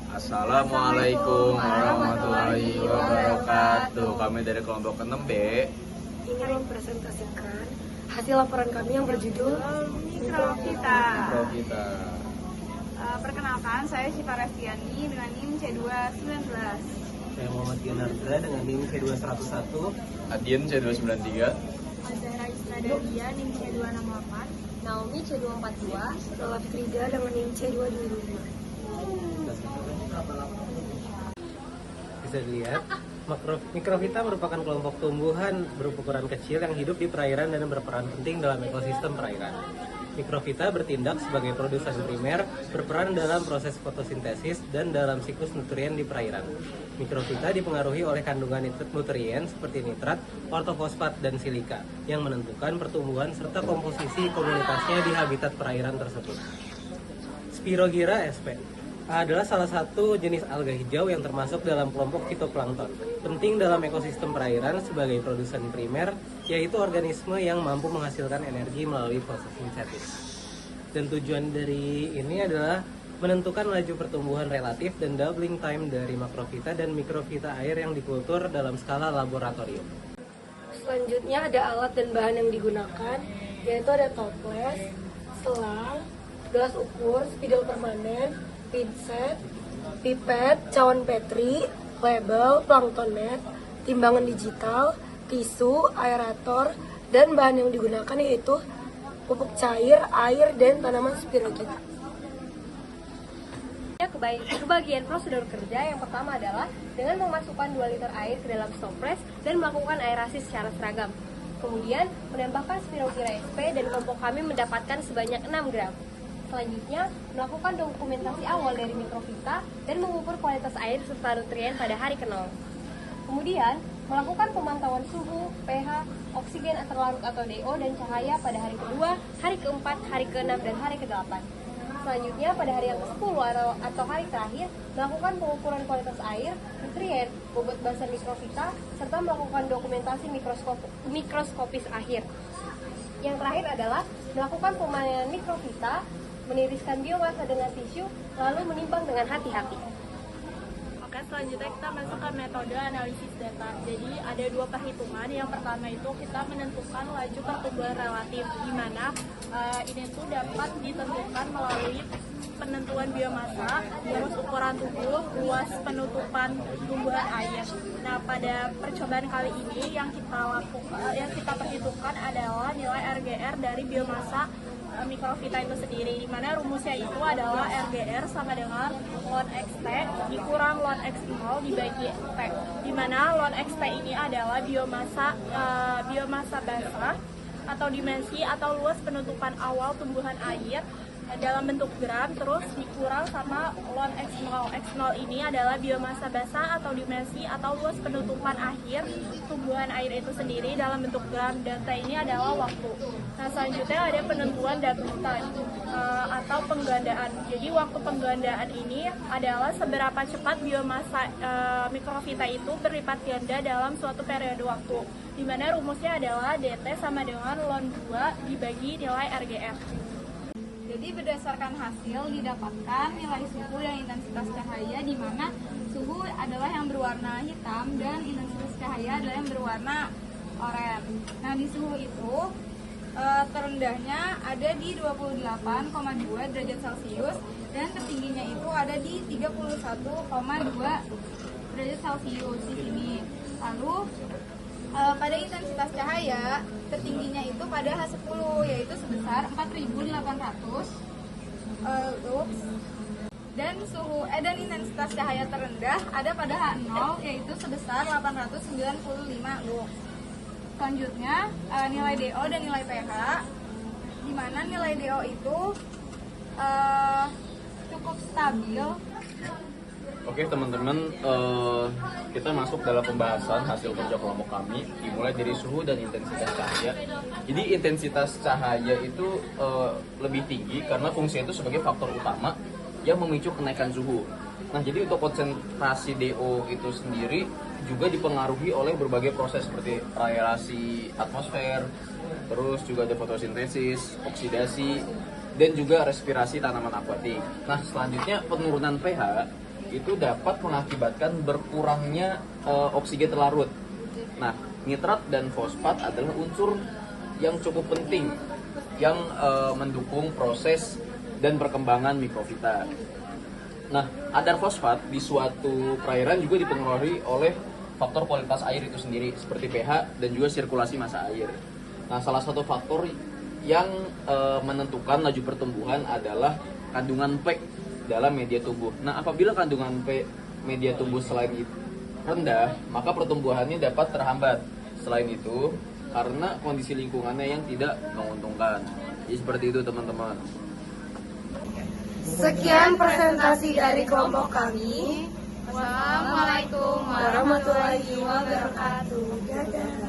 Assalamualaikum warahmatullahi wabarakatuh. Kami dari kelompok 6B ingin mempresentasikan hasil laporan kami yang berjudul Mikrofita. Mikrofita. Perkenalkan, saya Syifa Restiani dengan NIM C219. Saya Muhammad Ginardra dengan NIM C2101. Adien C293. Azahra Isradawiyya NIM C268. Naomi C242, Lola Fitrida dengan NIM C225. Bisa dilihat, mikrofita merupakan kelompok tumbuhan berukuran kecil yang hidup di perairan dan berperan penting dalam ekosistem perairan. Mikrofita bertindak sebagai produsen primer, berperan dalam proses fotosintesis dan dalam siklus nutrien di perairan. Mikrofita dipengaruhi oleh kandungan nutrien seperti nitrat, ortofosfat, dan silika yang menentukan pertumbuhan serta komposisi komunitasnya di habitat perairan tersebut. Spirogyra sp adalah salah satu jenis alga hijau yang termasuk dalam kelompok fitoplankton. Penting dalam ekosistem perairan sebagai produsen primer, yaitu organisme yang mampu menghasilkan energi melalui proses sintetis. Dan tujuan dari ini adalah menentukan laju pertumbuhan relatif dan doubling time dari makrofita dan mikrofita air yang dikultur dalam skala laboratorium. Selanjutnya ada alat dan bahan yang digunakan, yaitu ada toples, selang, gelas ukur, spidol permanen, pinset, pipet, cawan petri, label, plankton net, timbangan digital, tisu, aerator, dan bahan yang digunakan yaitu pupuk cair, air, dan tanaman spirogyra. Kebagian prosedur kerja yang pertama adalah dengan memasukkan 2 liter air ke dalam stoples dan melakukan aerasi secara seragam. Kemudian menambahkan spirogyra sp dan kelompok kami mendapatkan sebanyak 6 gram. Selanjutnya, melakukan dokumentasi awal dari mikrofita dan mengukur kualitas air serta nutrien pada hari ke-0. Kemudian, melakukan pemantauan suhu, pH, oksigen terlarut atau DO dan cahaya pada hari kedua, hari ke-4, hari ke-6, dan hari ke-8. Selanjutnya, pada hari yang ke-10 atau hari terakhir, melakukan pengukuran kualitas air, nutrien, bobot basal mikrofita, serta melakukan dokumentasi mikroskopis akhir. Yang terakhir adalah melakukan pemantauan mikrofita, meniriskan biomasa dengan tisu, lalu menimbang dengan hati-hati. Oke, selanjutnya kita masuk ke metode analisis data. Jadi ada 2 perhitungan. Yang pertama itu kita menentukan laju pertumbuhan relatif, di mana ini tuh dapat ditentukan melalui penentuan biomasa, terus ukuran tubuh, luas penutupan tumbuhan air. Nah, pada percobaan kali ini yang kita perhitungkan adalah nilai RGR dari biomasa mikrofita itu sendiri, di mana rumusnya itu adalah RGR sama dengan ln XT dikurang ln X0 dibagi T, di mana ln XT ini adalah biomasa basah atau dimensi atau luas penutupan awal tumbuhan air dalam bentuk gram, terus dikurang sama ln X0. X0 ini adalah biomasa basah atau dimensi atau luas penutupan akhir tumbuhan air itu sendiri dalam bentuk gram, dan T ini adalah waktu. Nah, selanjutnya ada penentuan doubling time atau penggandaan. Jadi waktu penggandaan ini adalah seberapa cepat biomasa mikrofita itu berlipat ganda dalam suatu periode waktu, di mana rumusnya adalah DT sama dengan ln 2 dibagi nilai RGR. Jadi berdasarkan hasil didapatkan nilai suhu dan intensitas cahaya, di mana suhu adalah yang berwarna hitam dan intensitas cahaya adalah yang berwarna oranye. Nah, di suhu itu terendahnya ada di 28,2 derajat Celcius dan tertingginya itu ada di 31,2 derajat Celcius di sini. Lalu pada intensitas cahaya tertingginya itu pada H10 yaitu sebesar 4.800 lux, dan dan intensitas cahaya terendah ada pada H0 yaitu sebesar 895 lux. Selanjutnya nilai DO dan nilai pH, di mana nilai DO itu cukup stabil. Oke teman-teman, kita masuk dalam pembahasan hasil kerja kelompok kami, dimulai dari suhu dan intensitas cahaya. Jadi intensitas cahaya itu lebih tinggi karena fungsinya itu sebagai faktor utama yang memicu kenaikan suhu. Nah, jadi untuk konsentrasi DO itu sendiri juga dipengaruhi oleh berbagai proses seperti aerasi atmosfer, terus juga ada fotosintesis, oksidasi, dan juga respirasi tanaman akuatik. Nah, selanjutnya penurunan pH itu dapat mengakibatkan berkurangnya oksigen terlarut. Nah, nitrat dan fosfat adalah unsur yang cukup penting yang mendukung proses dan perkembangan mikrofita. Nah, kadar fosfat di suatu perairan juga dipengaruhi oleh faktor kualitas air itu sendiri, seperti pH dan juga sirkulasi massa air. Nah, salah satu faktor yang menentukan laju pertumbuhan adalah kandungan P dalam media tumbuh. Nah, apabila kandungan P media tumbuh selain itu rendah, maka pertumbuhannya dapat terhambat. Selain itu, karena kondisi lingkungannya yang tidak menguntungkan. Jadi seperti itu teman-teman. Sekian presentasi dari kelompok kami. Wassalamualaikum Warahmatullahi wabarakatuh. Dadah.